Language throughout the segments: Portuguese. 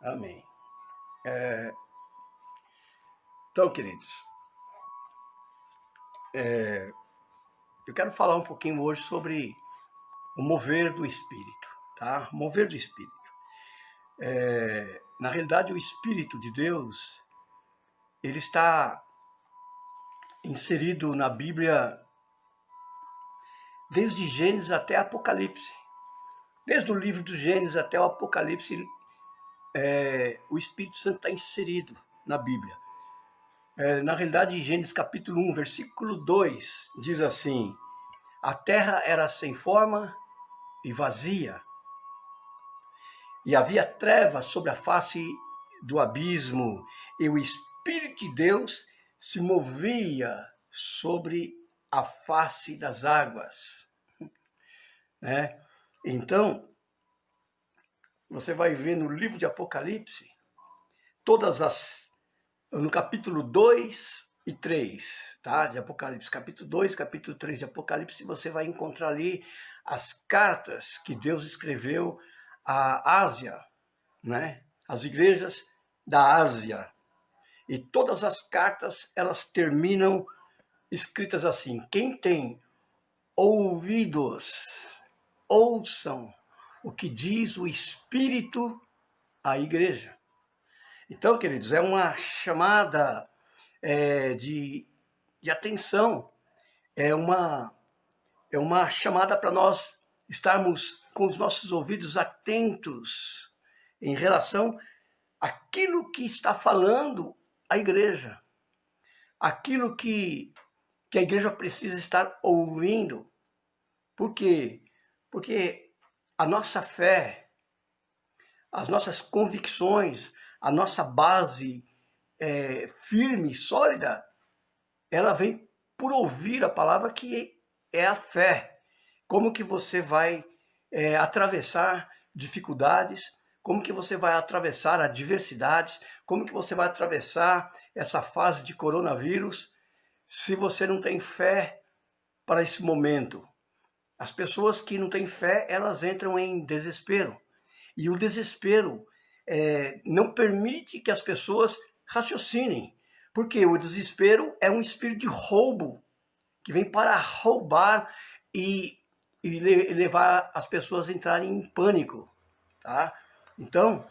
Amém. Então, queridos, eu quero falar um pouquinho hoje sobre o mover do Espírito, tá? Mover do Espírito. Na realidade, o Espírito de Deus, ele está inserido na Bíblia desde Gênesis até Apocalipse. Desde o livro do Gênesis até o Apocalipse, o Espírito Santo está inserido na Bíblia. Na realidade, Gênesis capítulo 1, versículo 2, diz assim: a terra era sem forma e vazia, e havia trevas sobre a face do abismo, e o Espírito de Deus se movia sobre a face das águas. Então, você vai ver no livro de Apocalipse, no capítulo 2 e 3, tá? De Apocalipse, capítulo 2, capítulo 3 de Apocalipse, você vai encontrar ali as cartas que Deus escreveu à Ásia, né? As igrejas da Ásia. E todas as cartas, elas terminam escritas assim: quem tem ouvidos, ouçam o que diz o Espírito à igreja. Então, queridos, é uma chamada de atenção, é uma chamada para nós estarmos com os nossos ouvidos atentos em relação àquilo que está falando a igreja, aquilo que a igreja precisa estar ouvindo. Por quê? Porque a nossa fé, as nossas convicções, a nossa base firme, sólida, ela vem por ouvir a palavra, que é a fé. Como que você vai atravessar dificuldades, como que você vai atravessar adversidades, como que você vai atravessar essa fase de coronavírus, se você não tem fé para esse momento. As pessoas que não têm fé, elas entram em desespero. E o desespero não permite que as pessoas raciocinem, porque o desespero é um espírito de roubo, que vem para roubar e levar as pessoas a entrarem em pânico, tá? Então,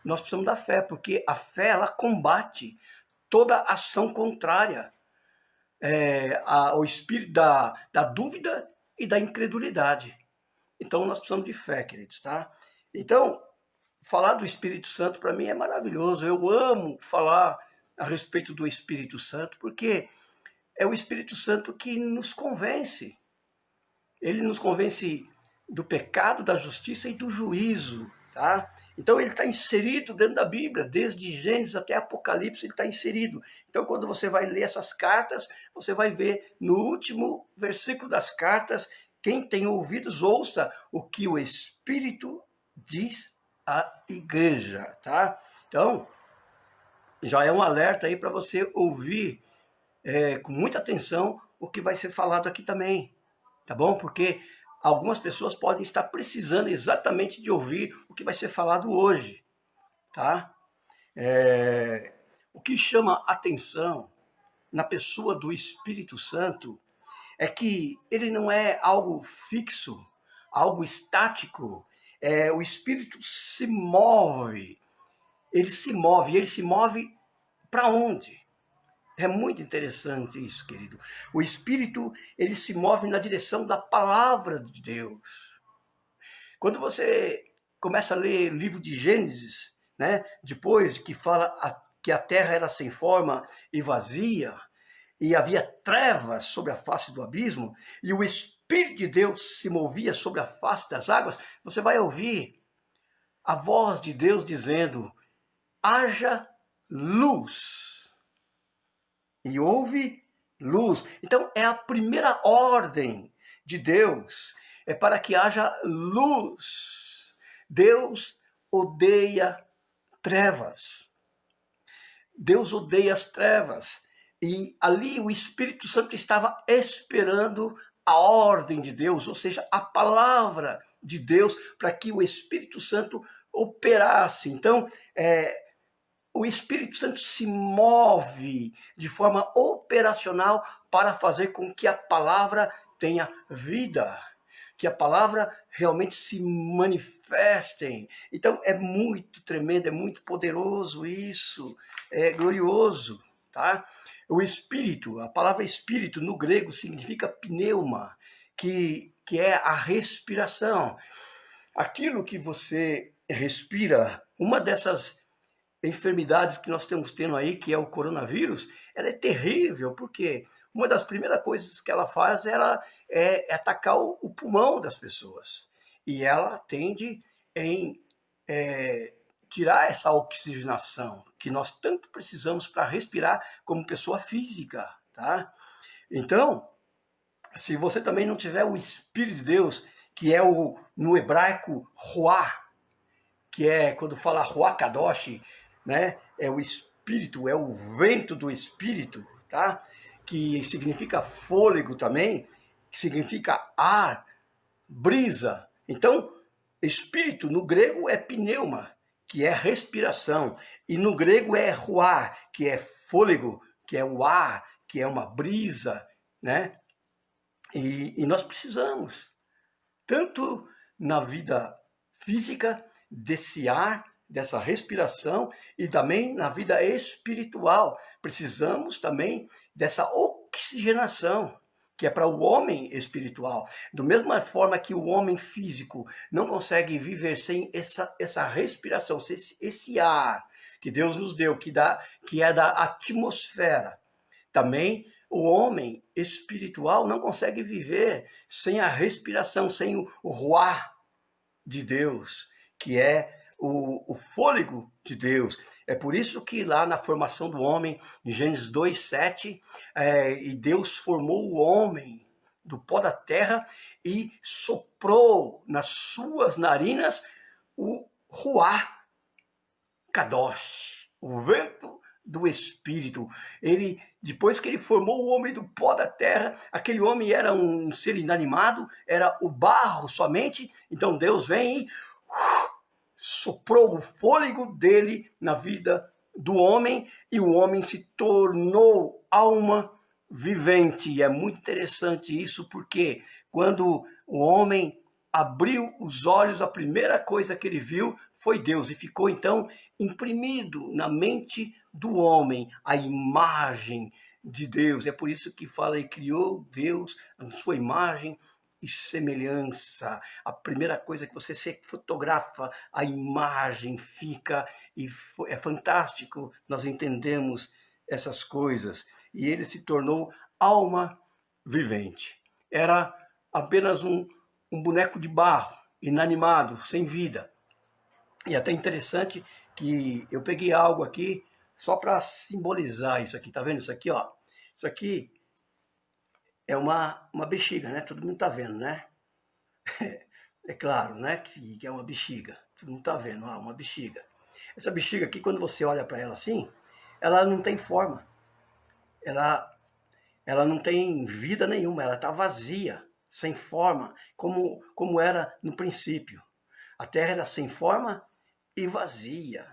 nós precisamos da fé, porque a fé, ela combate toda ação contrária ao espírito da dúvida e da incredulidade. Então, nós precisamos de fé, queridos, tá? Então, falar do Espírito Santo para mim é maravilhoso. Eu amo falar a respeito do Espírito Santo, porque é o Espírito Santo que nos convence. Ele nos convence do pecado, da justiça e do juízo, tá? Então ele está inserido dentro da Bíblia, desde Gênesis até Apocalipse ele está inserido. Então quando você vai ler essas cartas, você vai ver no último versículo das cartas: quem tem ouvidos, ouça o que o Espírito diz à igreja, tá? Então, já é um alerta aí para você ouvir com muita atenção o que vai ser falado aqui também, tá bom? Porque algumas pessoas podem estar precisando exatamente de ouvir o que vai ser falado hoje, tá? O que chama atenção na pessoa do Espírito Santo é que ele não é algo fixo, algo estático. O Espírito se move, e ele se move para onde? É muito interessante isso, querido. O Espírito, ele se move na direção da palavra de Deus. Quando você começa a ler o livro de Gênesis, né, depois que fala que a terra era sem forma e vazia, e havia trevas sobre a face do abismo, e o Espírito de Deus se movia sobre a face das águas, você vai ouvir a voz de Deus dizendo: haja luz. E houve luz. Então é a primeira ordem de Deus, é para que haja luz. Deus odeia trevas. Deus odeia as trevas. E ali o Espírito Santo estava esperando a ordem de Deus, ou seja, a palavra de Deus, para que o Espírito Santo operasse. Então, o Espírito Santo se move de forma operacional para fazer com que a palavra tenha vida, que a palavra realmente se manifeste. Então é muito tremendo, é muito poderoso isso, é glorioso, tá? O Espírito, a palavra Espírito no grego significa pneuma, que é a respiração. Aquilo que você respira, uma dessas enfermidades que nós estamos tendo aí, que é o coronavírus, ela é terrível, porque uma das primeiras coisas que ela faz é atacar o pulmão das pessoas. E ela tende em tirar essa oxigenação que nós tanto precisamos para respirar como pessoa física, tá? Então, se você também não tiver o Espírito de Deus, que é no hebraico, Ruah, que é quando fala Ruach Kadosh, né? É o espírito, é o vento do espírito, tá? Que significa fôlego também, que significa ar, brisa. Então, espírito no grego é pneuma, que é respiração, e no grego é ruach, que é fôlego, que é o ar, que é uma brisa, né? E nós precisamos, tanto na vida física, desse ar, dessa respiração, e também na vida espiritual. Precisamos também dessa oxigenação, que é para o homem espiritual. Da mesma forma que o homem físico não consegue viver sem essa respiração, esse ar que Deus nos deu, que é da atmosfera. Também o homem espiritual não consegue viver sem a respiração, sem o ruar de Deus, que é o fôlego de Deus. É por isso que lá na formação do homem, em Gênesis 2:7, e Deus formou o homem do pó da terra e soprou nas suas narinas o ruá kadosh, o vento do Espírito. Ele, depois que ele formou o homem do pó da terra, aquele homem era um ser inanimado, era o barro somente. Então Deus vem e soprou o fôlego dele na vida do homem, e o homem se tornou alma vivente. E é muito interessante isso, porque quando o homem abriu os olhos, a primeira coisa que ele viu foi Deus, e ficou então imprimido na mente do homem a imagem de Deus. É por isso que fala, e criou Deus a sua imagem e semelhança. A primeira coisa que você se fotografa, a imagem fica, e é fantástico, nós entendemos essas coisas. E ele se tornou alma vivente. Era apenas um boneco de barro, inanimado, sem vida. E até interessante que eu peguei algo aqui só para simbolizar isso aqui. Tá vendo isso aqui, ó? Isso aqui é uma bexiga, né? Todo mundo tá vendo, né? É claro, né? Que é uma bexiga. Todo mundo tá vendo, ó, uma bexiga. Essa bexiga aqui, quando você olha para ela assim, ela não tem forma. Ela não tem vida nenhuma, ela tá vazia, sem forma, como era no princípio. A terra era sem forma e vazia.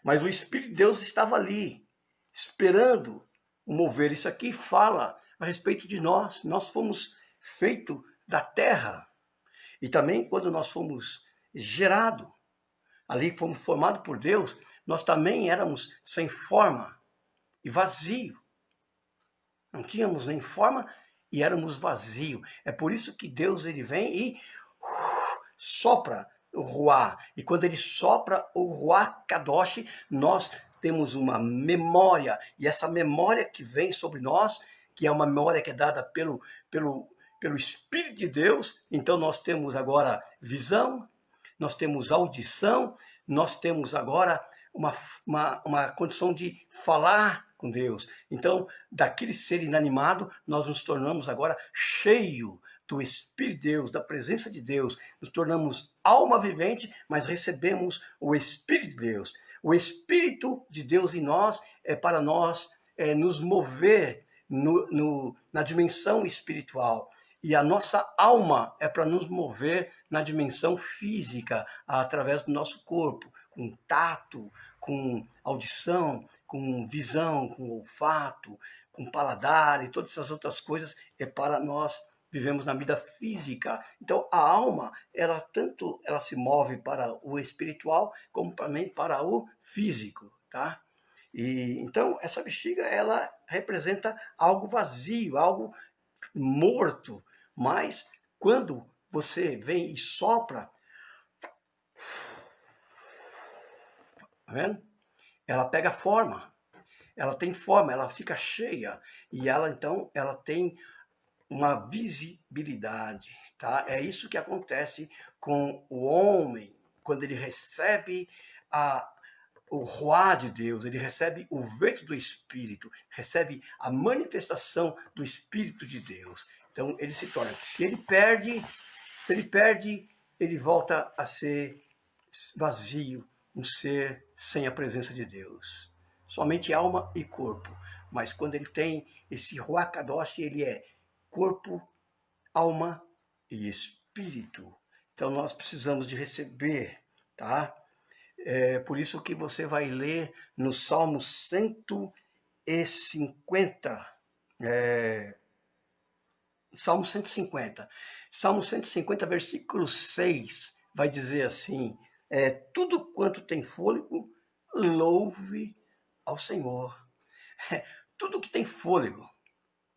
Mas o Espírito de Deus estava ali, esperando o mover. Isso aqui fala a respeito de nós. Nós fomos feitos da terra. E também quando nós fomos gerados, ali fomos formados por Deus, nós também éramos sem forma e vazio. Não tínhamos nem forma e éramos vazio. É por isso que Deus ele vem e sopra o Ruá. E quando ele sopra o Ruá Kadosh, nós temos uma memória. E essa memória que vem sobre nós, que é uma memória que é dada pelo Espírito de Deus, então nós temos agora visão, nós temos audição, nós temos agora uma condição de falar com Deus. Então, daquele ser inanimado, nós nos tornamos agora cheio do Espírito de Deus, da presença de Deus. Nos tornamos alma vivente, mas recebemos o Espírito de Deus. O Espírito de Deus em nós é para nós nos mover na dimensão espiritual. E a nossa alma é para nos mover na dimensão física, através do nosso corpo, com tato, com audição, com visão, com olfato, com paladar e todas essas outras coisas é para nós vivemos na vida física. Então a alma, ela se move para o espiritual como também para o físico, tá? E então essa bexiga ela representa algo vazio, algo morto, mas quando você vem e sopra, tá vendo? Ela pega forma, ela tem forma, ela fica cheia e ela então ela tem uma visibilidade, tá? É isso que acontece com o homem quando ele recebe o ruá de Deus, ele recebe o vento do Espírito, recebe a manifestação do Espírito de Deus. Então ele se torna, se ele perde, ele volta a ser vazio, um ser sem a presença de Deus. Somente alma e corpo. Mas quando ele tem esse Ruach Kadosh, ele é corpo, alma e espírito. Então nós precisamos de receber, tá? É por isso que você vai ler no Salmo 150, Salmo 150. Salmo 150, versículo 6, vai dizer assim, tudo quanto tem fôlego, louve ao Senhor. Tudo que tem fôlego,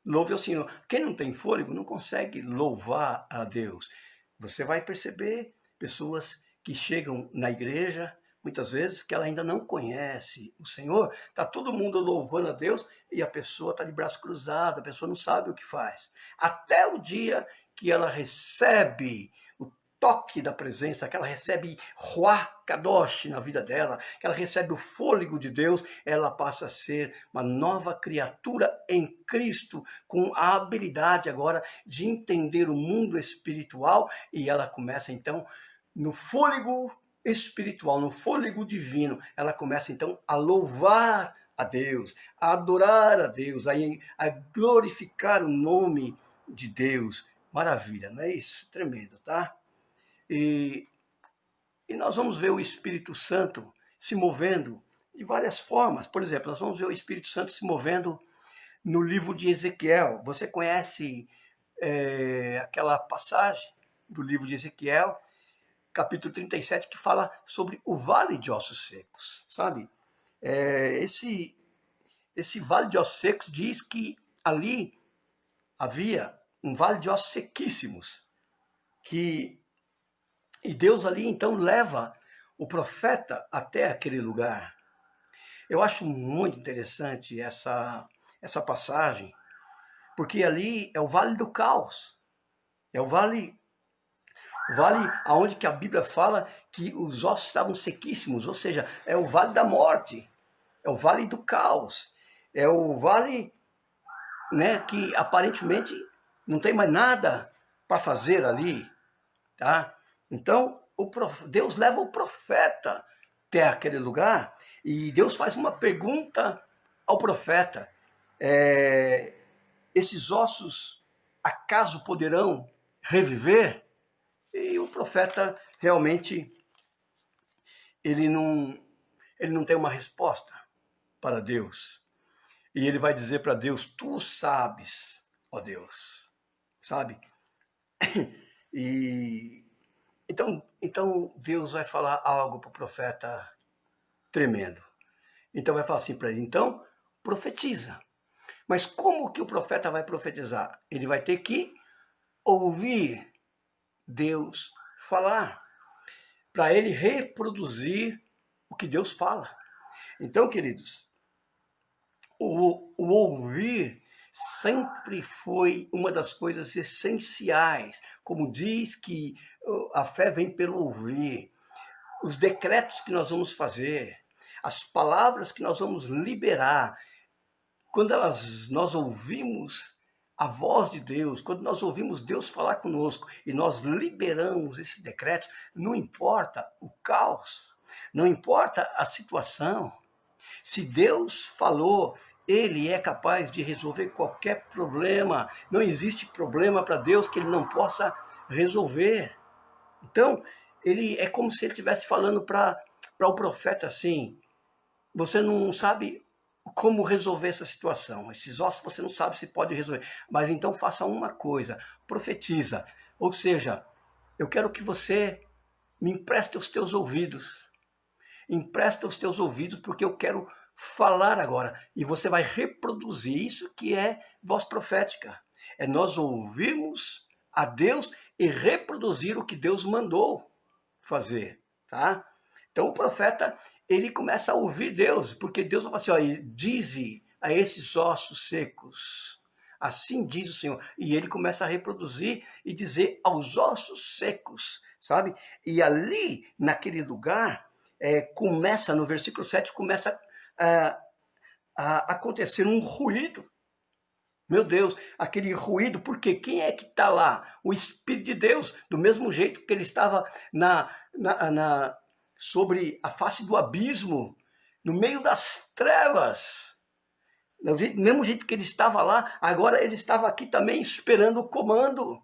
louve ao Senhor. Quem não tem fôlego não consegue louvar a Deus. Você vai perceber pessoas que chegam na igreja, muitas vezes, que ela ainda não conhece o Senhor. Está todo mundo louvando a Deus e a pessoa está de braço cruzado, a pessoa não sabe o que faz. Até o dia que ela recebe o toque da presença, que ela recebe Ruach Kadosh na vida dela, que ela recebe o fôlego de Deus, ela passa a ser uma nova criatura em Cristo, com a habilidade agora de entender o mundo espiritual, e ela começa então, no fôlego espiritual, no fôlego divino, ela começa então a louvar a Deus, a adorar a Deus, a glorificar o nome de Deus. Maravilha, não é isso? Tremendo, tá? E nós vamos ver o Espírito Santo se movendo de várias formas. Por exemplo, nós vamos ver o Espírito Santo se movendo no livro de Ezequiel. Você conhece aquela passagem do livro de Ezequiel, capítulo 37, que fala sobre o vale de ossos secos, sabe? Esse vale de ossos secos diz que ali havia um vale de ossos sequíssimos, e Deus ali então leva o profeta até aquele lugar. Eu acho muito interessante essa passagem, porque ali é o vale do caos, é o vale aonde que a Bíblia fala que os ossos estavam sequíssimos, ou seja, é o vale da morte, é o vale do caos, é o vale, né, que aparentemente não tem mais nada para fazer ali, tá? Então Deus leva o profeta até aquele lugar e Deus faz uma pergunta ao profeta: esses ossos acaso poderão reviver? E o profeta realmente ele não tem uma resposta para Deus. E ele vai dizer para Deus: tu sabes, ó Deus, sabe? E então Deus vai falar algo para o profeta tremendo. Então vai falar assim para ele: então profetiza. Mas como que o profeta vai profetizar? Ele vai ter que ouvir Deus falar, para ele reproduzir o que Deus fala. Então, queridos, o ouvir sempre foi uma das coisas essenciais. Como diz que a fé vem pelo ouvir. Os decretos que nós vamos fazer, as palavras que nós vamos liberar, quando nós ouvimos a voz de Deus, quando nós ouvimos Deus falar conosco e nós liberamos esse decreto, não importa o caos, não importa a situação. Se Deus falou Ele é capaz de resolver qualquer problema. Não existe problema para Deus que ele não possa resolver. Então, ele é como se ele estivesse falando para o profeta assim: você não sabe como resolver essa situação. Esses ossos você não sabe se pode resolver. Mas então faça uma coisa, profetiza. Ou seja, eu quero que você me empreste os teus ouvidos. Empresta os teus ouvidos porque eu quero falar agora. E você vai reproduzir isso que é voz profética. É nós ouvirmos a Deus e reproduzir o que Deus mandou fazer, tá? Então o profeta, ele começa a ouvir Deus, porque Deus vai falar assim, ó, dize a esses ossos secos, assim diz o Senhor. E ele começa a reproduzir e dizer aos ossos secos, sabe? E ali, naquele lugar, começa, no versículo 7, começa a acontecer um ruído. Meu Deus, aquele ruído, porque quem é que está lá? O Espírito de Deus, do mesmo jeito que ele estava sobre a face do abismo, no meio das trevas. Do mesmo jeito que ele estava lá, agora ele estava aqui também esperando o comando.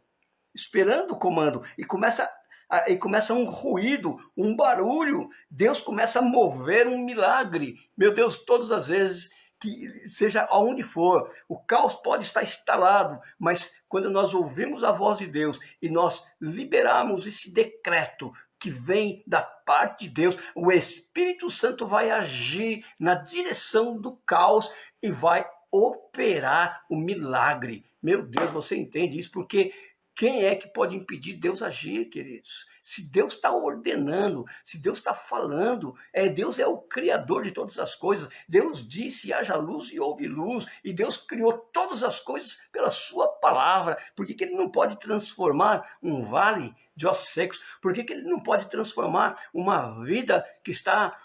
Esperando o comando. E começa um ruído, um barulho. Deus começa a mover um milagre. Meu Deus, todas as vezes que seja aonde for, o caos pode estar instalado, mas quando nós ouvimos a voz de Deus e nós liberamos esse decreto que vem da parte de Deus, o Espírito Santo vai agir na direção do caos e vai operar o milagre. Meu Deus, você entende isso? Porque quem é que pode impedir Deus agir, queridos? Se Deus está ordenando, se Deus está falando, Deus é o Criador de todas as coisas. Deus disse, haja luz e houve luz. E Deus criou todas as coisas pela sua palavra. Por que Ele não pode transformar um vale de ossos secos? Por que Ele não pode transformar uma vida que está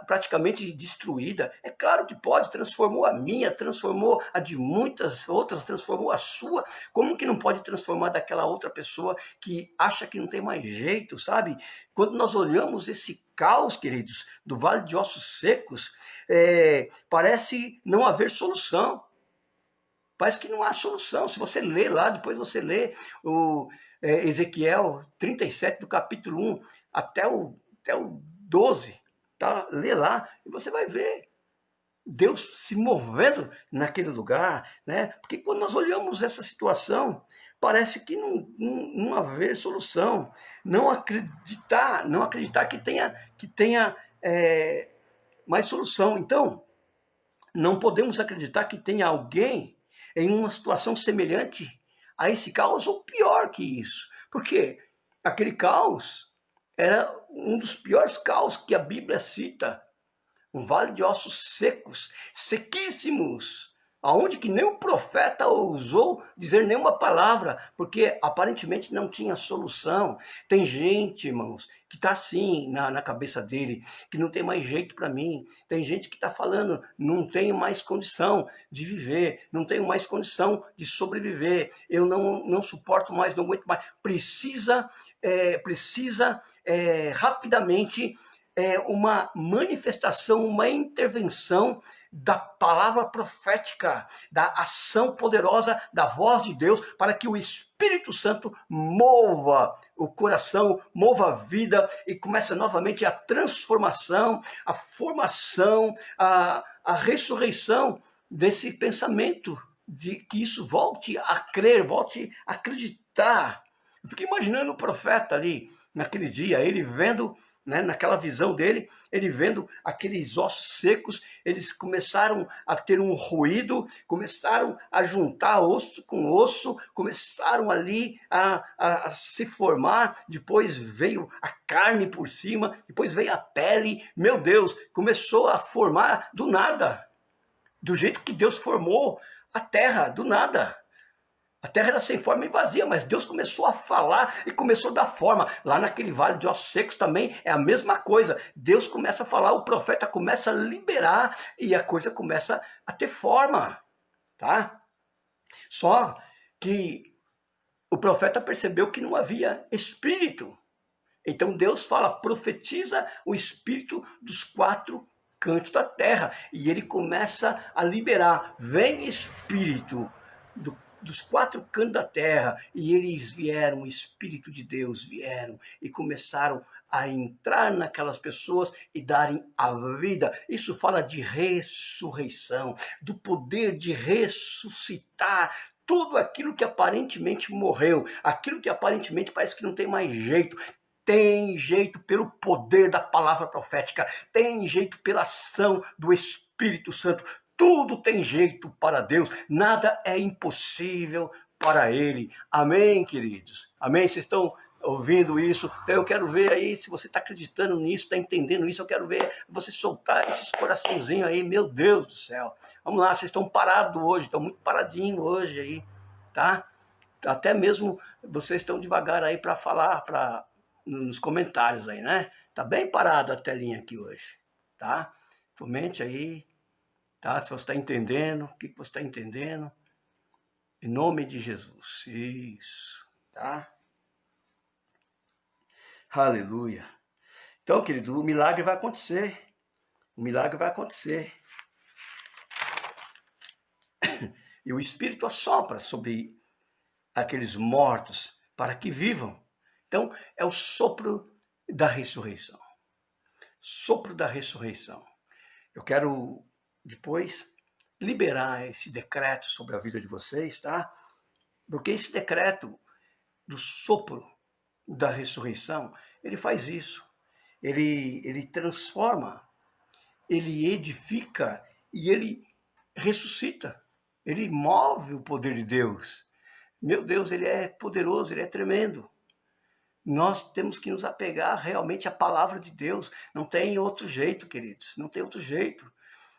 praticamente destruída? É claro que pode, transformou a minha, transformou a de muitas outras, transformou a sua. Como que não pode transformar daquela outra pessoa que acha que não tem mais jeito, sabe? Quando nós olhamos esse caos, queridos, do Vale de Ossos Secos, parece não haver solução. Parece que não há solução. Se você lê lá, depois você lê o Ezequiel 37, do capítulo 1 até o 12, tá? Lê lá e você vai ver Deus se movendo naquele lugar, né? Porque quando nós olhamos essa situação, parece que não haver solução, não acreditar que tenha mais solução. Então, não podemos acreditar que tenha alguém em uma situação semelhante a esse caos, ou pior que isso. Porque aquele caos era um dos piores caos que a Bíblia cita. Um vale de ossos secos, sequíssimos, aonde que nem o profeta ousou dizer nenhuma palavra, porque aparentemente não tinha solução. Tem gente, irmãos, que está assim na cabeça dele, que não tem mais jeito para mim. Tem gente que está falando, não tenho mais condição de viver, não tenho mais condição de sobreviver, eu não suporto mais, não aguento mais. Precisa rapidamente uma manifestação, uma intervenção da palavra profética, da ação poderosa da voz de Deus, para que o Espírito Santo mova o coração, mova a vida e comece novamente a transformação, a formação, a ressurreição desse pensamento, de que isso volte a crer, volte a acreditar. Eu fico imaginando o profeta ali, naquele dia, ele vendo, né, naquela visão dele, ele vendo aqueles ossos secos, eles começaram a ter um ruído, começaram a juntar osso com osso, começaram ali a se formar, depois veio a carne por cima, depois veio a pele. Meu Deus, começou a formar do nada, do jeito que Deus formou a terra, do nada. A terra era sem forma e vazia, mas Deus começou a falar e começou a dar forma. Lá naquele vale de ossos secos também é a mesma coisa. Deus começa a falar, o profeta começa a liberar e a coisa começa a ter forma, tá? Só que o profeta percebeu que não havia espírito. Então Deus fala, profetiza o espírito dos 4 cantos da terra. E ele começa a liberar. Vem Espírito dos 4 cantos da terra. E eles vieram, o Espírito de Deus vieram e começaram a entrar naquelas pessoas e darem a vida. Isso fala de ressurreição, do poder de ressuscitar tudo aquilo que aparentemente morreu, aquilo que aparentemente parece que não tem mais jeito. Tem jeito pelo poder da palavra profética, tem jeito pela ação do Espírito Santo. Tudo tem jeito para Deus, nada é impossível para Ele. Amém, queridos? Amém? Vocês estão ouvindo isso? Então eu quero ver aí, se você está acreditando nisso, está entendendo isso, eu quero ver você soltar esses coraçãozinhos aí, meu Deus do céu. Vamos lá, vocês estão parados hoje, estão muito paradinhos hoje aí, tá? Até mesmo vocês estão devagar aí para falar, nos comentários aí, né? Tá bem parado a telinha aqui hoje, tá? Comente aí, tá? Se você está entendendo, o que você está entendendo. Em nome de Jesus. Isso, tá? Aleluia. Então, querido, o milagre vai acontecer. O milagre vai acontecer. E o Espírito assopra sobre aqueles mortos para que vivam. Então, é o sopro da ressurreição. Sopro da ressurreição. Eu quero, depois, liberar esse decreto sobre a vida de vocês, tá? Porque esse decreto do sopro da ressurreição, ele faz isso. Ele transforma, ele edifica e ele ressuscita. Ele move o poder de Deus. Meu Deus, ele é poderoso, ele é tremendo. Nós temos que nos apegar realmente à palavra de Deus. Não tem outro jeito, queridos. Não tem outro jeito.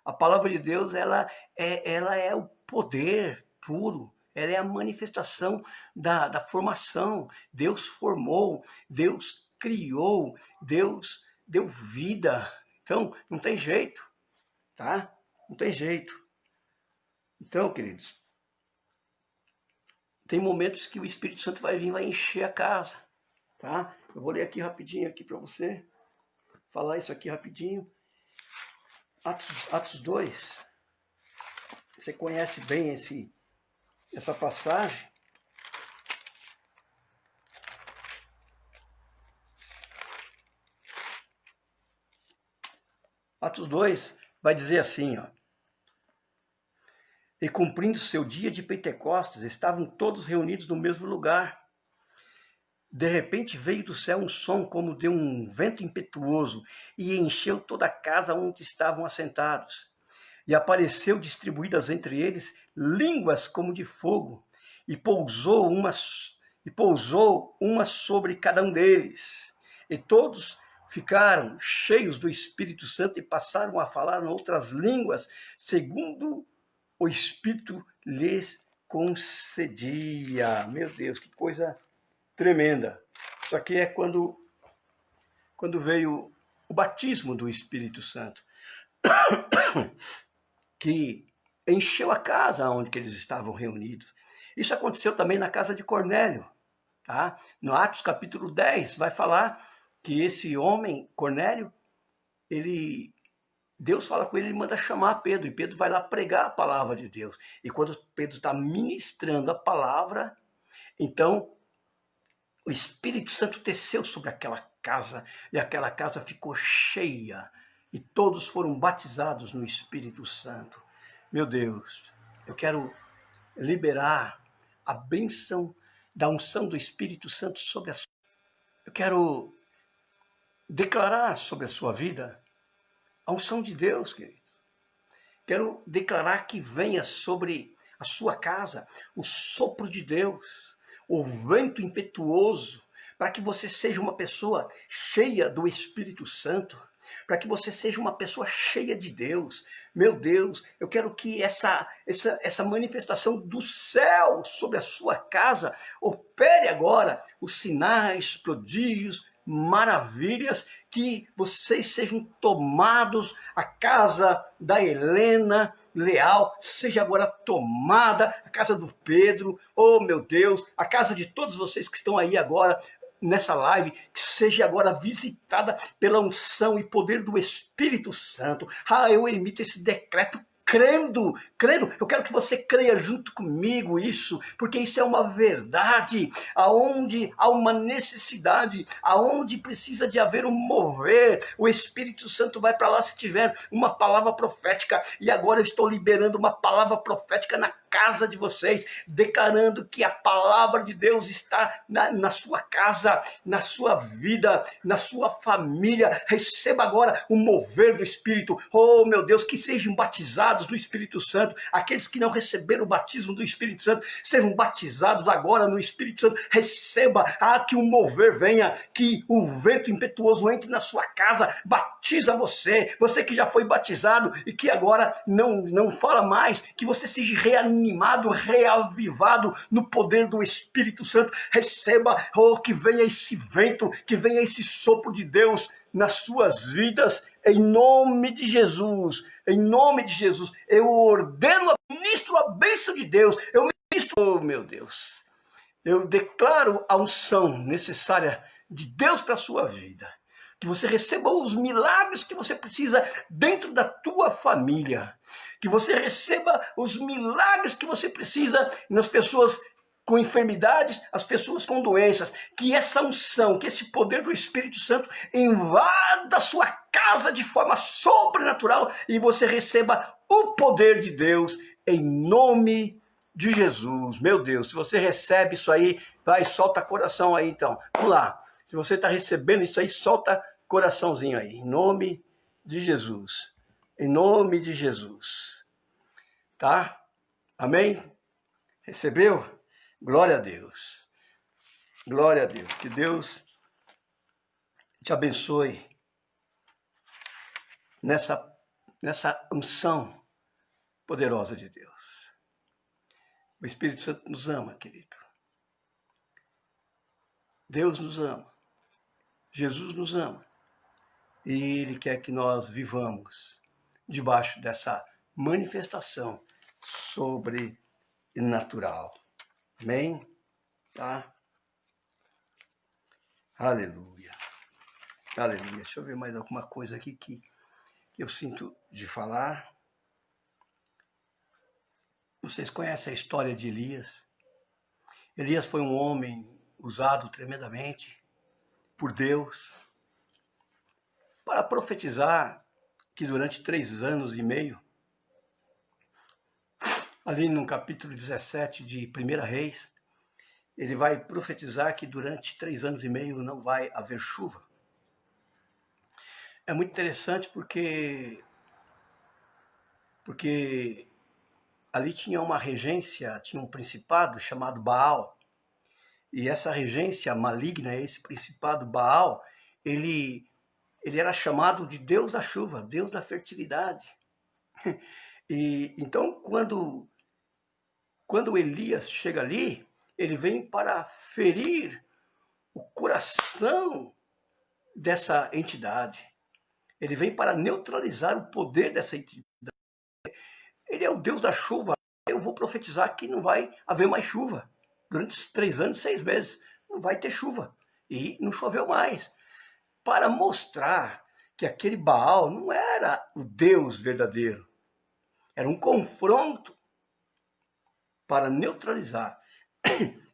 A palavra de Deus, ela é o poder puro. Ela é a manifestação da formação. Deus formou, Deus criou, Deus deu vida. Então, não tem jeito, tá? Não tem jeito. Então, queridos, tem momentos que o Espírito Santo vai vir, vai encher a casa. Tá? Eu vou ler aqui rapidinho aqui para você, falar isso aqui rapidinho. Atos 2. Você conhece bem essa passagem. Atos 2 vai dizer assim, ó. E cumprindo seu dia de Pentecostes, estavam todos reunidos no mesmo lugar. De repente veio do céu um som como de um vento impetuoso e encheu toda a casa onde estavam assentados. E apareceu distribuídas entre eles línguas como de fogo, e pousou uma sobre cada um deles. E todos ficaram cheios do Espírito Santo e passaram a falar em outras línguas, segundo o Espírito lhes concedia. Meu Deus, que coisa tremenda. Isso aqui é quando veio o batismo do Espírito Santo, que encheu a casa onde que eles estavam reunidos. Isso aconteceu também na casa de Cornélio. Tá? No Atos capítulo 10 vai falar que esse homem, Cornélio, Deus fala com ele e manda chamar Pedro, e Pedro vai lá pregar a palavra de Deus. E quando Pedro está ministrando a palavra, então o Espírito Santo desceu sobre aquela casa, e aquela casa ficou cheia, e todos foram batizados no Espírito Santo. Meu Deus, eu quero liberar a bênção da unção do Espírito Santo sobre a sua vida. Eu quero declarar sobre a sua vida a unção de Deus, querido. Quero declarar que venha sobre a sua casa o sopro de Deus, o vento impetuoso, para que você seja uma pessoa cheia do Espírito Santo, para que você seja uma pessoa cheia de Deus. Meu Deus, eu quero que essa manifestação do céu sobre a sua casa opere agora os sinais, prodígios, maravilhas, que vocês sejam tomados, a casa da Helena Leal seja agora tomada, a casa do Pedro, oh meu Deus, a casa de todos vocês que estão aí agora nessa live, que seja agora visitada pela unção e poder do Espírito Santo. Eu emito esse decreto crendo. Eu quero que você creia junto comigo isso, porque isso é uma verdade, aonde há uma necessidade, aonde precisa de haver um mover, o Espírito Santo vai para lá se tiver uma palavra profética, e agora eu estou liberando uma palavra profética na casa de vocês, declarando que a palavra de Deus está na sua casa, na sua vida, na sua família. Receba agora o mover do Espírito. Oh, meu Deus, que sejam batizados no Espírito Santo. Aqueles que não receberam o batismo do Espírito Santo, sejam batizados agora no Espírito Santo. Receba, que o mover venha, que o vento impetuoso entre na sua casa. Batiza você que já foi batizado e que agora não fala mais, que você seja reanimado, reavivado no poder do Espírito Santo. Receba, que venha esse vento, que venha esse sopro de Deus nas suas vidas, em nome de Jesus. Em nome de Jesus, eu ordeno, ministro a bênção de Deus, eu ministro, oh meu Deus, eu declaro a unção necessária de Deus para a sua vida, que você receba os milagres que você precisa dentro da tua família, que você receba os milagres que você precisa nas pessoas com enfermidades, as pessoas com doenças, que essa unção, que esse poder do Espírito Santo invada a sua casa de forma sobrenatural e você receba o poder de Deus em nome de Jesus. Meu Deus, se você recebe isso aí, vai, solta coração aí então. Vamos lá. Se você está recebendo isso aí, solta coraçãozinho aí. Em nome de Jesus. Em nome de Jesus. Tá? Amém? Recebeu? Glória a Deus. Glória a Deus. Que Deus te abençoe nessa unção poderosa de Deus. O Espírito Santo nos ama, querido. Deus nos ama. Jesus nos ama. E Ele quer que nós vivamos debaixo dessa manifestação sobrenatural. Amém? Tá? Aleluia. Aleluia. Deixa eu ver mais alguma coisa aqui que eu sinto de falar. Vocês conhecem a história de Elias? Elias foi um homem usado tremendamente por Deus para profetizar que durante 3 anos e meio, ali no capítulo 17 de 1 Reis, ele vai profetizar que durante 3 anos e meio não vai haver chuva. É muito interessante porque ali tinha uma regência, tinha um principado chamado Baal. E essa regência maligna, esse principado Baal, ele era chamado de Deus da chuva, Deus da fertilidade. E então, quando Elias chega ali, ele vem para ferir o coração dessa entidade. Ele vem para neutralizar o poder dessa entidade. Ele é o Deus da chuva. Eu vou profetizar que não vai haver mais chuva. Durante 3 anos, 6 meses, não vai ter chuva. E não choveu mais. Para mostrar que aquele Baal não era o Deus verdadeiro. Era um confronto para neutralizar.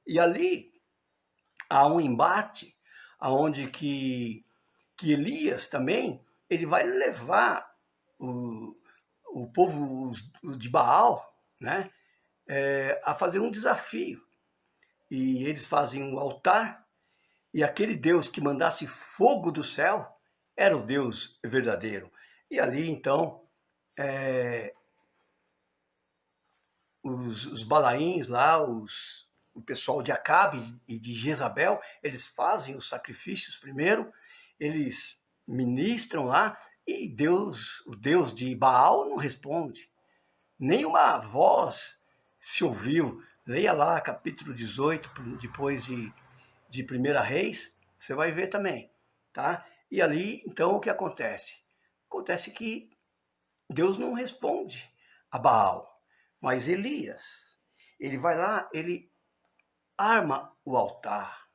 E ali há um embate, onde que Elias também, ele vai levar o povo de Baal, né, a fazer um desafio. E eles fazem um altar, e aquele Deus que mandasse fogo do céu era o Deus verdadeiro. E ali, então, os balaíns lá, o pessoal de Acabe e de Jezabel, eles fazem os sacrifícios primeiro, eles ministram lá, e o Deus de Baal não responde. Nenhuma voz se ouviu. Leia lá capítulo 18, depois de 1 Reis, você vai ver também, tá? E ali, então, o que acontece? Acontece que Deus não responde a Baal, mas Elias, ele vai lá, ele arma o altar,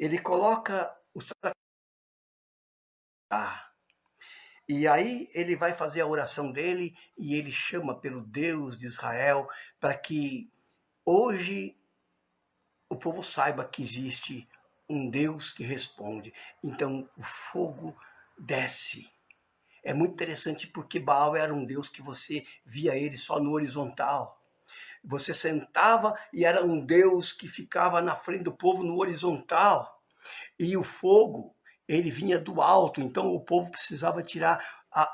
ele coloca o e aí ele vai fazer a oração dele e ele chama pelo Deus de Israel para que hoje o povo saiba que existe um Deus que responde. Então o fogo desce. É muito interessante porque Baal era um Deus que você via ele só no horizontal. Você sentava e era um Deus que ficava na frente do povo no horizontal. E o fogo, ele vinha do alto, então o povo precisava tirar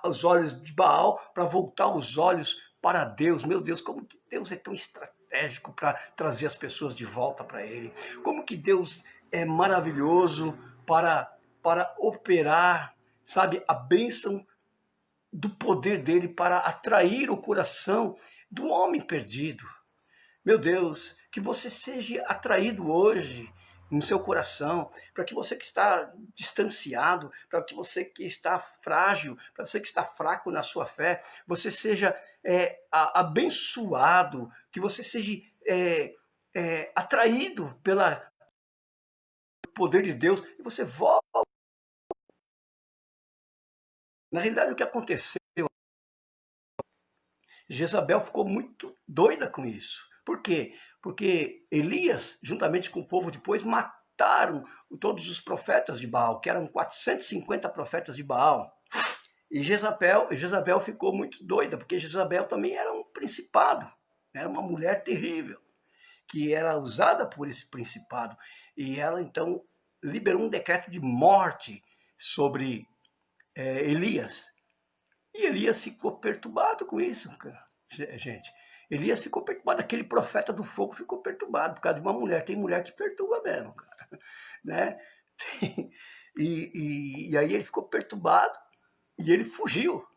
os olhos de Baal para voltar os olhos para Deus. Meu Deus, como que Deus é tão estratégico para trazer as pessoas de volta para ele. Como que Deus é maravilhoso para operar, sabe, a bênção do poder dele para atrair o coração do homem perdido. Meu Deus, que você seja atraído hoje no seu coração, para que você que está distanciado, para que você que está frágil, para você que está fraco na sua fé, você seja abençoado, que você seja atraído pelo poder de Deus, e você volta. Na realidade, o que aconteceu, Jezabel ficou muito doida com isso. Por quê? Porque Elias, juntamente com o povo depois, mataram todos os profetas de Baal, que eram 450 profetas de Baal. E Jezabel ficou muito doida, porque Jezabel também era um principado, era uma mulher terrível, que era usada por esse principado. E ela, então, liberou um decreto de morte sobre Elias. E Elias ficou perturbado com isso, gente. Elias ficou perturbado, aquele profeta do fogo ficou perturbado por causa de uma mulher. Tem mulher que perturba mesmo, cara. Né? E aí ele ficou perturbado e ele fugiu.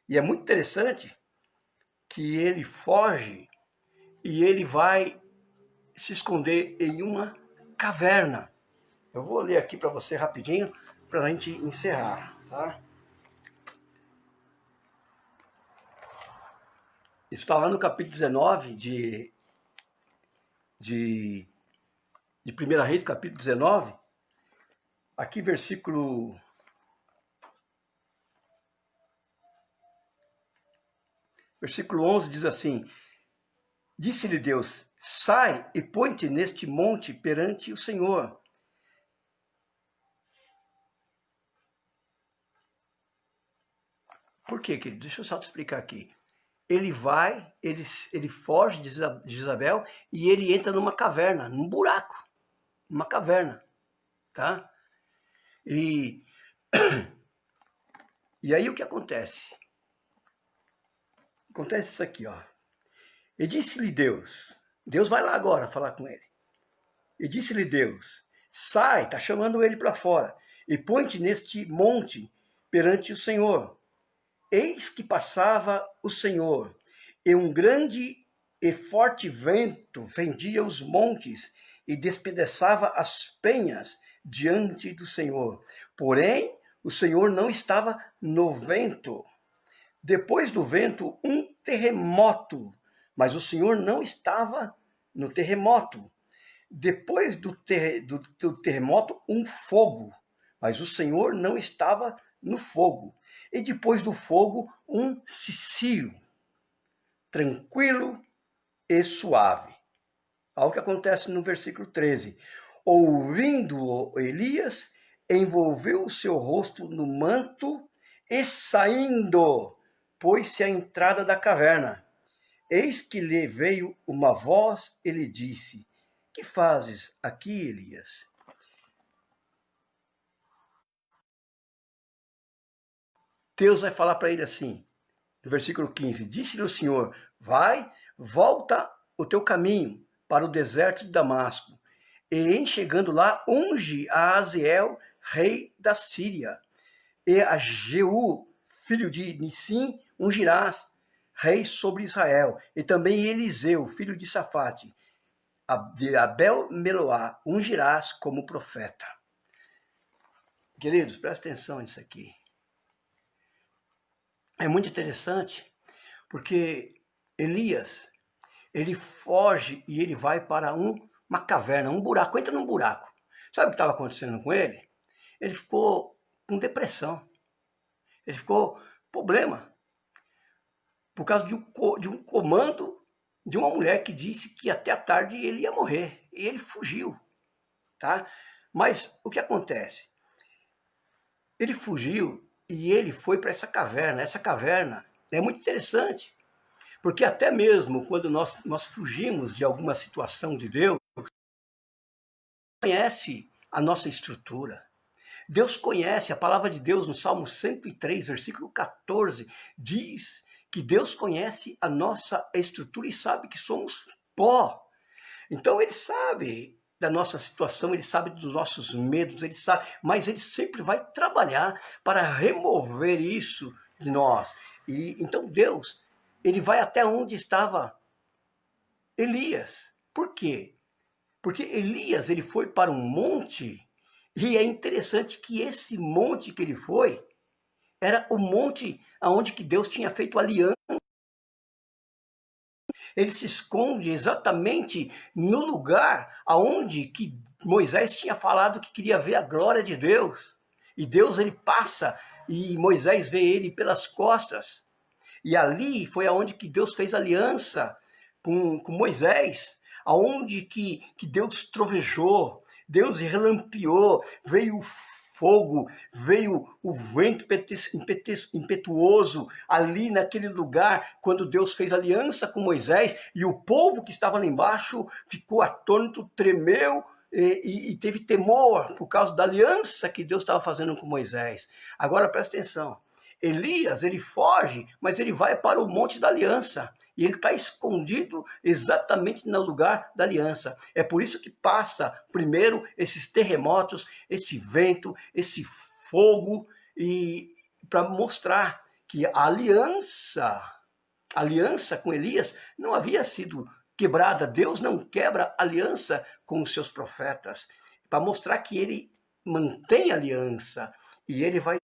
E é muito interessante que ele foge e ele vai se esconder em uma caverna. Eu vou ler aqui para você rapidinho, para a gente encerrar, tá? Isso está lá no capítulo 19 de 1 Reis, capítulo 19. Aqui, versículo 11 diz assim: Disse-lhe Deus, sai e põe-te neste monte perante o Senhor. Por quê, querido? Deixa eu só te explicar aqui. Ele vai, ele foge de Isabel e ele entra numa caverna, num buraco, numa caverna, tá? E aí o que acontece? Acontece isso aqui, ó. E disse-lhe Deus vai lá agora falar com ele. E disse-lhe Deus, sai, tá chamando ele para fora, e põe-te neste monte perante o Senhor. Eis que passava o Senhor, e um grande e forte vento fendia os montes e despedaçava as penhas diante do Senhor. Porém, o Senhor não estava no vento. Depois do vento, um terremoto, mas o Senhor não estava no terremoto. Depois do terremoto, um fogo, mas o Senhor não estava no fogo. E depois do fogo, um cicio, tranquilo e suave. Olha o que acontece no versículo 13. Ouvindo Elias, envolveu o seu rosto no manto e saindo, pôs-se à entrada da caverna. Eis que lhe veio uma voz e lhe disse, que fazes aqui, Elias? Deus vai falar para ele assim, no versículo 15, disse-lhe o Senhor, vai, volta o teu caminho para o deserto de Damasco, e em chegando lá, unge a Aziel, rei da Síria, e a Jeú, filho de Nissim, ungirás, rei sobre Israel, e também Eliseu, filho de Safate, de Abel-Meloá, ungirás como profeta. Queridos, presta atenção nisso aqui. É muito interessante, porque Elias, ele foge e ele vai para uma caverna, um buraco, entra num buraco. Sabe o que estava acontecendo com ele? Ele ficou com depressão. Ele ficou com problema por causa de um comando de uma mulher que disse que até a tarde ele ia morrer. E ele fugiu, tá? Mas o que acontece? Ele fugiu e ele foi para essa caverna. Essa caverna é muito interessante, porque até mesmo quando nós fugimos de alguma situação de Deus, conhece a nossa estrutura. Deus conhece, a palavra de Deus no Salmo 103, versículo 14, diz que Deus conhece a nossa estrutura e sabe que somos pó. Então ele sabe da nossa situação, ele sabe dos nossos medos, ele sabe, mas ele sempre vai trabalhar para remover isso de nós. E então Deus, ele vai até onde estava Elias. Por quê? Porque Elias, ele foi para um monte, e é interessante que esse monte que ele foi era o monte aonde que Deus tinha feito aliança. Ele se esconde exatamente no lugar aonde que Moisés tinha falado que queria ver a glória de Deus. E Deus, ele passa e Moisés vê ele pelas costas. E ali foi aonde que Deus fez aliança com Moisés, aonde que Deus trovejou, Deus relampeou, veio o fogo, veio o vento impetuoso ali naquele lugar, quando Deus fez aliança com Moisés, e o povo que estava lá embaixo ficou atônito, tremeu, e teve temor por causa da aliança que Deus estava fazendo com Moisés. Agora presta atenção, Elias, ele foge, mas ele vai para o Monte da Aliança. E ele está escondido exatamente no lugar da aliança. É por isso que passa primeiro esses terremotos, esse vento, esse fogo, e para mostrar que a aliança com Elias não havia sido quebrada. Deus não quebra aliança com os seus profetas. Para mostrar que ele mantém aliança. E ele vai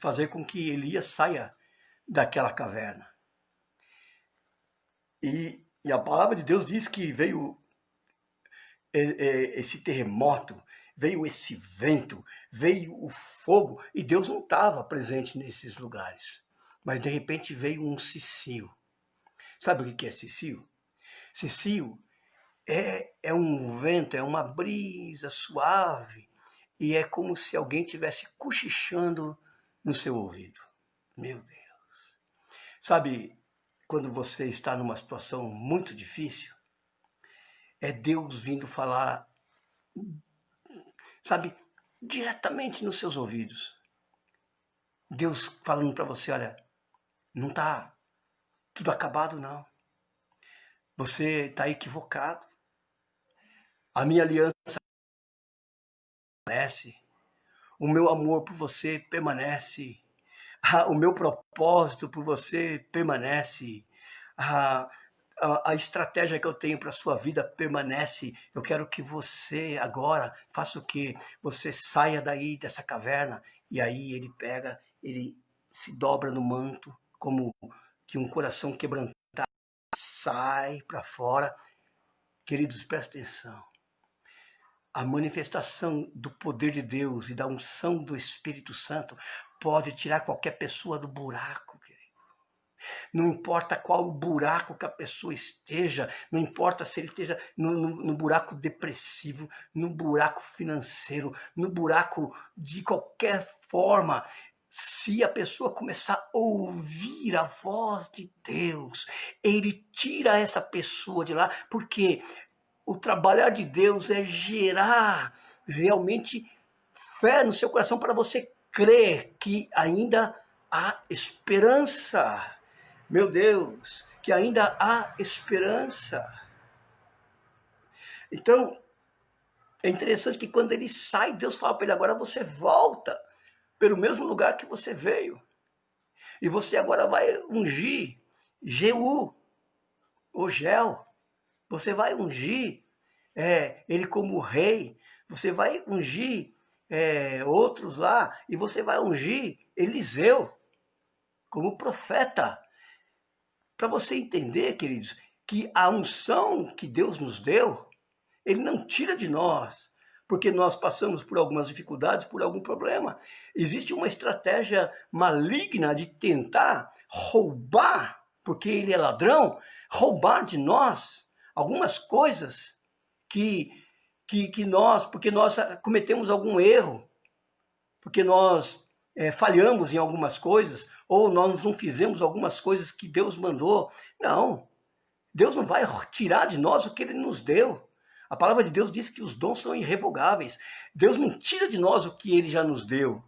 fazer com que Elias saia daquela caverna. E a palavra de Deus diz que veio esse terremoto, veio esse vento, veio o fogo, e Deus não estava presente nesses lugares. Mas de repente veio um cicio. Sabe o que é cicio? Cicio é um vento, é uma brisa suave, e é como se alguém estivesse cochichando no seu ouvido. Meu Deus. Sabe, quando você está numa situação muito difícil, é Deus vindo falar, sabe, diretamente nos seus ouvidos. Deus falando para você, olha, não está tudo acabado, não. Você está equivocado. A minha aliança permanece. O meu amor por você permanece. O meu propósito por você permanece. A estratégia que eu tenho para a sua vida permanece. Eu quero que você agora faça o quê? Você saia daí dessa caverna. E aí ele pega, ele se dobra no manto, como que um coração quebrantado sai para fora. Queridos, presta atenção. A manifestação do poder de Deus e da unção do Espírito Santo pode tirar qualquer pessoa do buraco, querido. Não importa qual o buraco que a pessoa esteja, não importa se ele esteja no buraco depressivo, no buraco financeiro, no buraco de qualquer forma. Se a pessoa começar a ouvir a voz de Deus, ele tira essa pessoa de lá, porque o trabalhar de Deus é gerar realmente fé no seu coração para você crer que ainda há esperança. Meu Deus, que ainda há esperança. Então, é interessante que quando ele sai, Deus fala para ele, agora você volta pelo mesmo lugar que você veio. E você agora vai ungir Jeú, ou Gel. Você vai ungir ele como rei. Você vai ungir outros lá. E você vai ungir Eliseu como profeta. Para você entender, queridos, que a unção que Deus nos deu Ele não tira de nós, porque nós passamos por algumas dificuldades, por algum problema. Existe uma estratégia maligna de tentar roubar, porque ele é ladrão, roubar de nós algumas coisas porque nós cometemos algum erro, porque nós falhamos em algumas coisas, ou nós não fizemos algumas coisas que Deus mandou. Não, Deus não vai tirar de nós o que Ele nos deu. A palavra de Deus diz que os dons são irrevogáveis. Deus não tira de nós o que Ele já nos deu.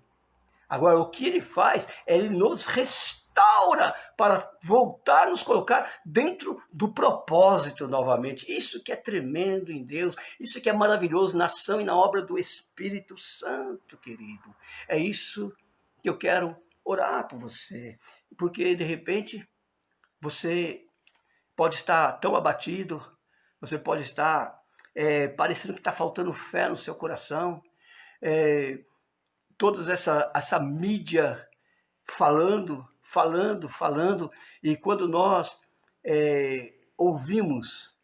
Agora, o que Ele faz é Ele nos restaura para voltar a nos colocar dentro do propósito novamente. Isso que é tremendo em Deus, isso que é maravilhoso na ação e na obra do Espírito Santo, querido. É isso que eu quero orar por você, porque de repente você pode estar tão abatido, você pode estar parecendo que está faltando fé no seu coração, toda essa mídia falando, e quando nós ouvimos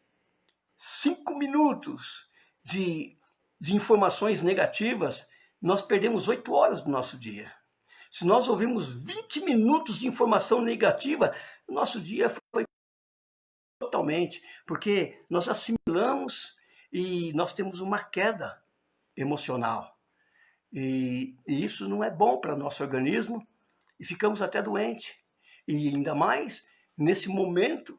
5 minutos de informações negativas, nós perdemos 8 horas do nosso dia. Se nós ouvimos 20 minutos de informação negativa, o nosso dia foi totalmente, porque nós assimilamos e nós temos uma queda emocional. E isso não é bom para o nosso organismo e ficamos até doentes. E ainda mais nesse momento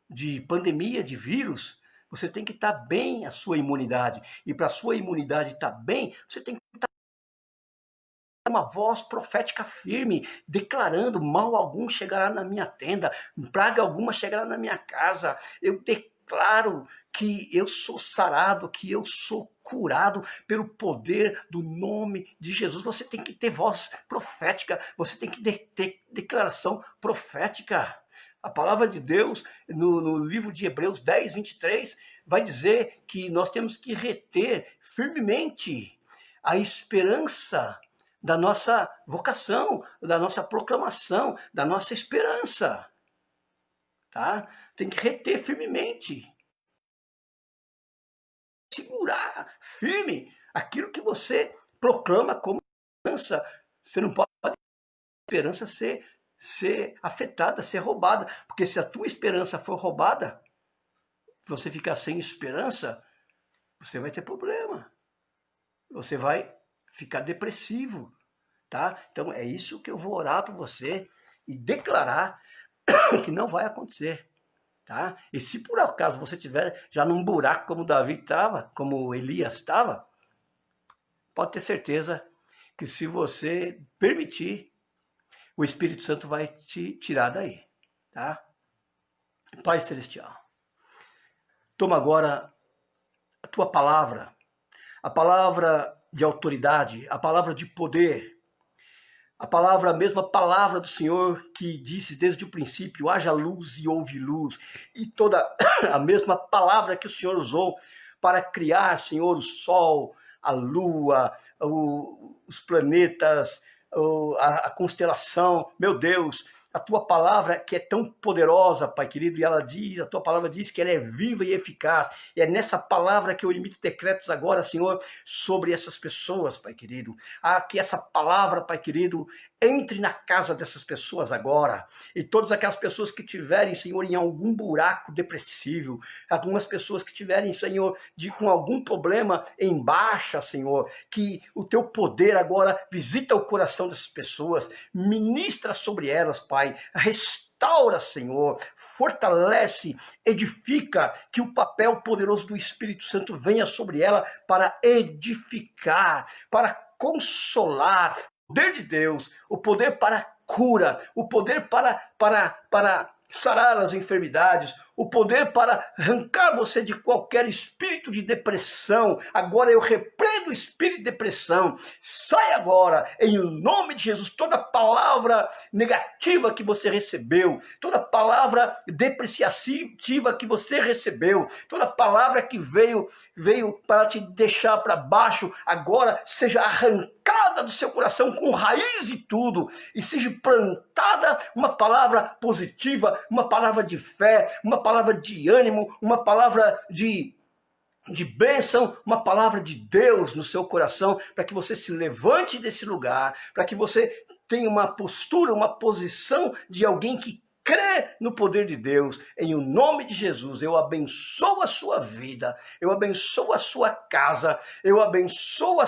de pandemia, de vírus, você tem que estar bem a sua imunidade. E para a sua imunidade estar bem, você tem que estar uma voz profética firme, declarando: mal algum chegará na minha tenda, praga alguma chegará na minha casa. Eu declaro que eu sou sarado, que eu sou curado pelo poder do nome de Jesus. Você tem que ter voz profética, você tem que ter declaração profética. A palavra de Deus, no livro de Hebreus 10, 23, vai dizer que nós temos que reter firmemente a esperança da nossa vocação, da nossa proclamação, da nossa esperança. Tá? Tem que reter firmemente. Segurar firme aquilo que você proclama como esperança. Você não pode deixar a esperança ser afetada, ser roubada. Porque se a tua esperança for roubada, você ficar sem esperança, você vai ter problema. Você vai ficar depressivo, tá? Então é isso que eu vou orar para você e declarar que não vai acontecer, tá? E se por acaso você estiver já num buraco como Davi estava, como Elias estava, pode ter certeza que se você permitir, o Espírito Santo vai te tirar daí, tá? Pai Celestial, toma agora a tua palavra, a palavra de autoridade, a palavra de poder, a mesma palavra do Senhor que disse desde o princípio: haja luz e houve luz. E toda a mesma palavra que o Senhor usou para criar, Senhor, o sol, a lua, os planetas, a constelação. Meu Deus, a tua palavra que é tão poderosa, Pai querido, e a tua palavra diz que ela é viva e eficaz. E é nessa palavra que eu emito decretos agora, Senhor, sobre essas pessoas, Pai querido. Que essa palavra, Pai querido, entre na casa dessas pessoas agora. E todas aquelas pessoas que tiverem, Senhor, em algum buraco depressivo, algumas pessoas que tiverem, Senhor, com algum problema em baixa, Senhor, que o teu poder agora visita o coração dessas pessoas, ministra sobre elas, Pai, restaura, Senhor, fortalece, edifica, que o papel poderoso do Espírito Santo venha sobre ela para edificar, para consolar. O poder de Deus, o poder para cura, o poder para sarar as enfermidades, o poder para arrancar você de qualquer espírito de depressão. Agora eu repreendo o espírito de depressão. Sai agora, em nome de Jesus, toda palavra negativa que você recebeu, toda palavra depreciativa que você recebeu, toda palavra que veio para te deixar para baixo, agora seja arrancada do seu coração com raiz e tudo, e seja plantada uma palavra positiva, uma palavra de fé, uma palavra de ânimo, uma palavra de de bênção, uma palavra de Deus no seu coração, para que você se levante desse lugar, para que você tenha uma postura, uma posição de alguém que crê no poder de Deus. Em o nome de Jesus, eu abençoo a sua vida, eu abençoo a sua casa, eu abençoo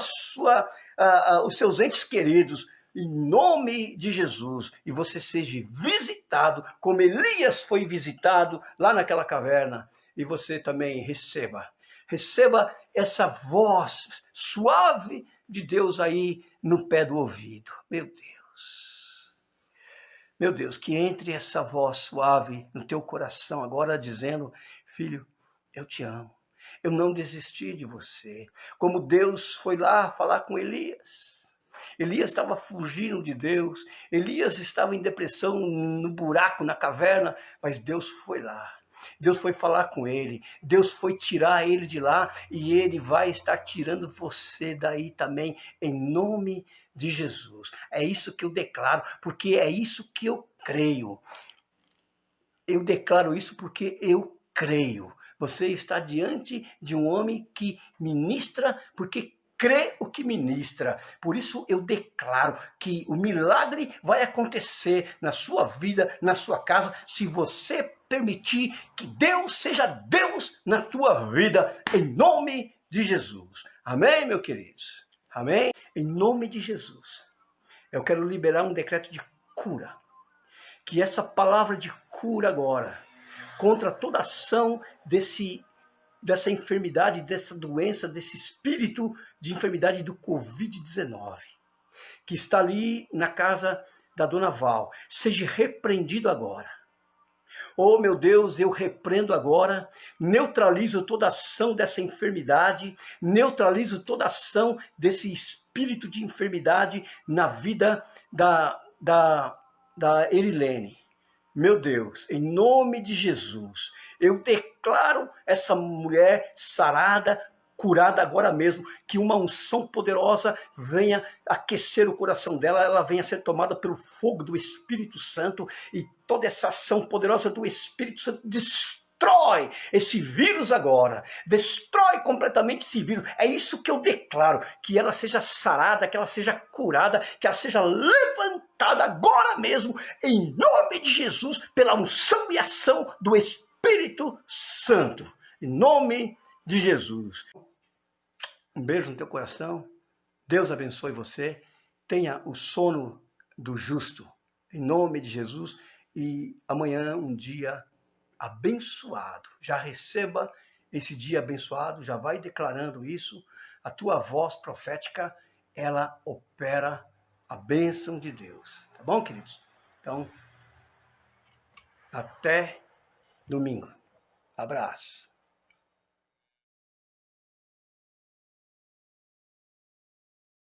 os seus entes queridos, em nome de Jesus, e você seja visitado, como Elias foi visitado lá naquela caverna, e você também receba essa voz suave de Deus aí no pé do ouvido. Meu Deus, que entre essa voz suave no teu coração agora dizendo: filho, eu te amo. Eu não desisti de você. Como Deus foi lá falar com Elias. Elias estava fugindo de Deus. Elias estava em depressão no buraco, na caverna, mas Deus foi lá. Deus foi falar com ele, Deus foi tirar ele de lá e ele vai estar tirando você daí também, em nome de Jesus. É isso que eu declaro, porque é isso que eu creio. Eu declaro isso porque eu creio. Você está diante de um homem que ministra porque crê o que ministra. Por isso eu declaro que o milagre vai acontecer na sua vida, na sua casa, se você permitir que Deus seja Deus na tua vida, em nome de Jesus. Amém, meus queridos? Amém? Em nome de Jesus. Eu quero liberar um decreto de cura. Que essa palavra de cura agora, contra toda ação dessa enfermidade, dessa doença, desse espírito de enfermidade do Covid-19, que está ali na casa da dona Val, seja repreendido agora. Oh, meu Deus, eu repreendo agora, neutralizo toda ação dessa enfermidade, neutralizo toda ação desse espírito de enfermidade na vida da Erilene. Meu Deus, em nome de Jesus, eu declaro essa mulher sarada, curada agora mesmo, que uma unção poderosa venha aquecer o coração dela, ela venha ser tomada pelo fogo do Espírito Santo e toda essa ação poderosa do Espírito Santo destrói esse vírus agora, destrói completamente esse vírus. É isso que eu declaro, que ela seja sarada, que ela seja curada, que ela seja levantada agora mesmo, em nome de Jesus, pela unção e ação do Espírito Santo. Em nome de Jesus. Um beijo no teu coração. Deus abençoe você. Tenha o sono do justo. Em nome de Jesus. E amanhã um dia abençoado. Já receba esse dia abençoado. Já vai declarando isso. A tua voz profética, ela opera a bênção de Deus. Tá bom, queridos? Então, até domingo. Abraço.